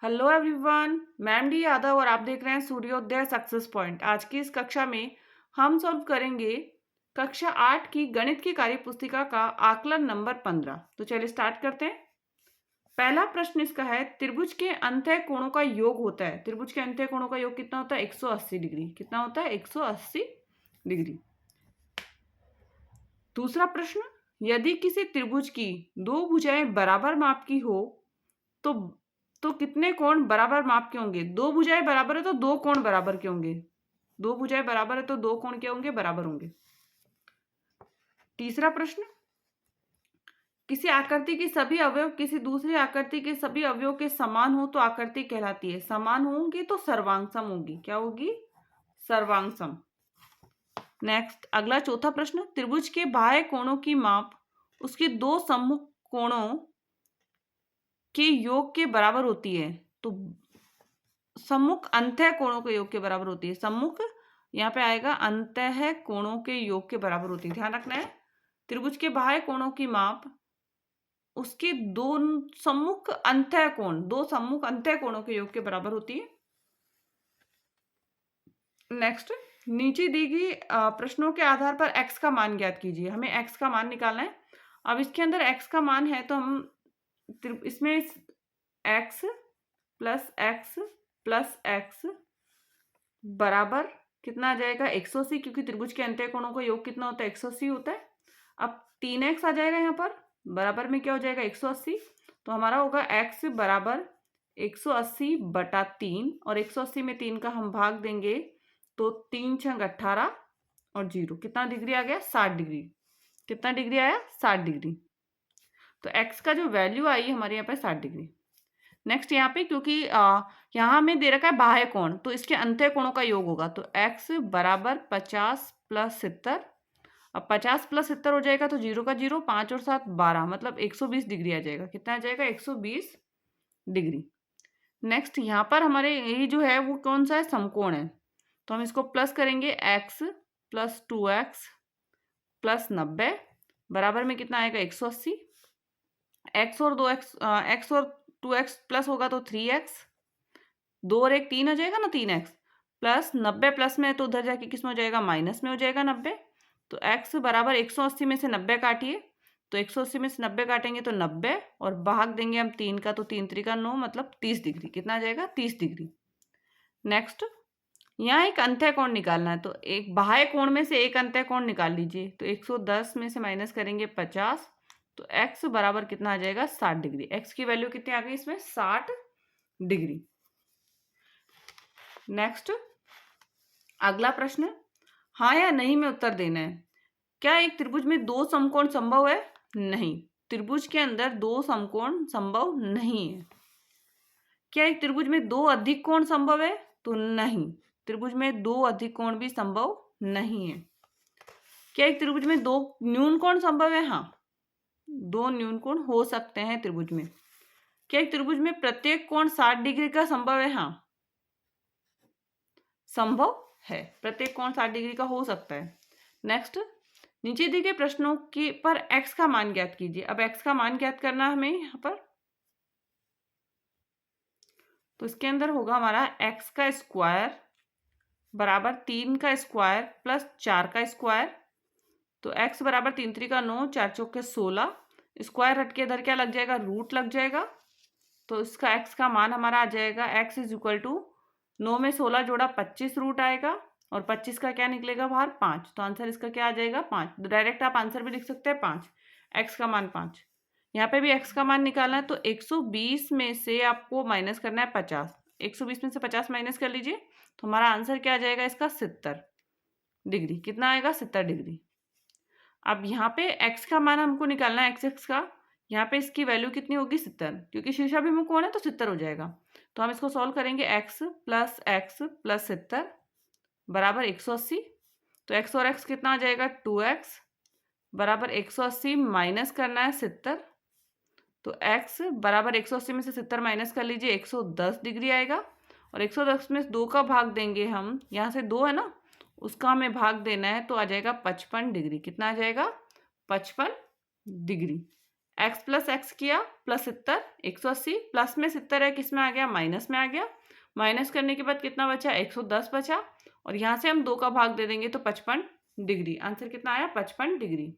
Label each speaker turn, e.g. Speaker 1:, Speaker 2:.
Speaker 1: Hello everyone, मैं MD Yadav और आप देख रहे हैं सूर्योदय सक्सेस पॉइंट। आज की इस कक्षा में हम सॉल्व करेंगे कक्षा 8 की गणित की कार्यपुस्तिका का आकलन नंबर 15। तो चलिए स्टार्ट करते हैं। पहला प्रश्न इसका है, त्रिभुज के अंतः कोणों का योग होता है। त्रिभुज के अंतः कोणों का योग कितना होता है? 180 डिग्री। कितना होता है? 180 डिग्री। दूसरा प्रश्न, यदि किसी त्रिभुज की दो भुजाएं बराबर माप की हो तो कितने कोण बराबर माप के होंगे? दो भुजाएं बराबर है तो दो कोण बराबर के होंगे। दो भुजाएं बराबर है तो दो कोण क्या होंगे? बराबर होंगे। तीसरा प्रश्न, किसी आकृति के सभी अवयव किसी दूसरी आकृति के सभी अवयव के समान हो तो आकृति कहलाती है। समान होंगी तो सर्वांगसम होगी। क्या होगी? सर्वांगसम। नेक्स्ट, अगला चौथा प्रश्न, त्रिभुज के बाह्य कोणों की माप उसके दो सम्मुख कोणों के योग के बराबर होती है। तो सम्मुख अंतः कोणों के योग के बराबर होती है। सम्मुख यहाँ पे आएगा अंतः कोणों के योग के बराबर होती है। ध्यान रखना है, त्रिभुज के बाह्य कोणों की माप उसके दो सम्मुख अंतः कोण, दो सम्मुख अंतः कोणों के योग के बराबर होती है। नेक्स्ट, नीचे दी गई प्रश्नों के आधार पर x का मान ज्ञात कीजिए। हमें x का मान निकालना है। अब इसके अंदर x का मान है तो हम इसमें x plus x plus x बराबर कितना आ जाएगा? 180, क्योंकि त्रिभुज के अंतः कोणों का योग कितना होता है? 180 होता है। अब 3x आ जाएगा यहाँ पर, बराबर में क्या हो जाएगा? 180। तो हमारा होगा x बराबर 180 बटा 3, और 180 में 3 का हम भाग देंगे तो 3 छंग 18 और 0 कितना डिग्री आ गया? 60 डिग्री। कितना डिग्री आया? 60 डिग्री। तो x का जो वैल्यू आई हमारे यहाँ पे 60 डिग्री। नेक्स्ट यहाँ पे, क्योंकि यहाँ हमें दे रखा है बाह्य कोण, तो इसके अंतः कोणों का योग होगा। तो x बराबर 50 प्लस 70। अब 50 प्लस 70 हो जाएगा तो 0 का 0, 5 और 7 12, मतलब 120 डिग्री आ जाएगा। कितना आ जाएगा? 120 डिग्री। नेक्स्ट यहाँ पर हमारे ये जो है वो कौन सा है? समकोण है। तो हम इसको प्लस करेंगे, x प्लस 2x प्लस 90 बराबर में कितना आएगा? 180। x और 2x, x और 2x प्लस होगा तो 3x, 2 और 1 3 आ जाएगा ना, 3x प्लस 90 प्लस में है तो उधर जाके किस में हो जाएगा? माइनस में हो जाएगा 90। तो x बराबर 180 में से 90 काटिए, तो 180 में से 90 काटेंगे तो 90, और भाग देंगे हम 3 का, तो 3 3 9, मतलब 30 डिग्री। कितना आ जाएगा? 30 डिग्री। नेक्स्ट, यहाँ एक अंतः कोण निकालना है, तो एक बाह्य कोण में से एक अंतः कोण निकाल लीजिए। तो 110 में से माइनस करेंगे 50, तो x बराबर कितना आ जाएगा? 60 डिग्री। x की वैल्यू कितनी आ गई इसमें? 60 डिग्री। नेक्स्ट, अगला प्रश्न, हाँ या नहीं में उत्तर देना है। क्या एक त्रिभुज में दो समकोण संभव है? नहीं, त्रिभुज के अंदर दो समकोण संभव नहीं है। क्या एक त्रिभुज में दो अधिक कोण संभव है? तो नहीं, त्रिभुज में दो अधिक कोण भी संभव नहीं है। क्या एक त्रिभुज में दो न्यून कोण संभव है? हाँ, दो न्यून कोण हो सकते हैं त्रिभुज में। क्या एक त्रिभुज में प्रत्येक कोण 60 डिग्री का संभव है? हाँ, संभव है, प्रत्येक कोण 60 डिग्री का हो सकता है। नेक्स्ट, नीचे दिए गए प्रश्नों के पर x का मान ज्ञात कीजिए। अब x का मान ज्ञात करना है हमें यहाँ पर, तो इसके अंदर होगा हमारा x का स्क्वायर बराबर 3 का स्क्वायर प्लस 4 का स्क्वायर। तो x बराबर 3 3 का 9, 4 चौके 16, स्क्वायर हट के इधर क्या लग जाएगा? रूट लग जाएगा। तो इसका x का मान हमारा आ जाएगा, x इज इक्वल टू 9 में 16 जोड़ा 25 रूट आएगा, और 25 का क्या निकलेगा बाहर? 5। तो आंसर इसका क्या आ जाएगा? 5। डायरेक्ट आप आंसर भी लिख सकते हैं 5, x का मान 5। यहाँ पे भी x का मान निकालना है, तो 120 में से आपको माइनस करना है 50। 120 में से 50 माइनस कर लीजिए, तो हमारा आंसर क्या आ जाएगा इसका? 70 डिग्री। कितना आएगा? 70 डिग्री। अब यहाँ पे x का मान हमको निकालना है, x का। यहाँ पे इसकी वैल्यू कितनी होगी? 70, क्योंकि शीर्षाभिमुख कोण है तो 70 हो जाएगा। तो हम इसको सॉल्व करेंगे, x प्लस 70 बराबर 180। तो x और x कितना आ जाएगा? 2x बराबर 180 माइनस करना है 70। तो x बराबर 180 में से 70 माइनस कर लीजिए, 110 डिग्री आएगा। और 110 में 2 का भाग देंगे हम, यहाँ से 2 है ना, उसका हमें भाग देना है, तो आ जाएगा 55 डिग्री। कितना आ जाएगा? 55 डिग्री। एक्स प्लस एक्स किया प्लस 70 180 प्लस में 70 है किस में आ गया माइनस में आ गया। माइनस करने के बाद कितना बचा 110 बचा और यहाँ से हम 2 का भाग दे देंगे तो 55 डिग्री। आंसर कितना आया 55 डिग्री।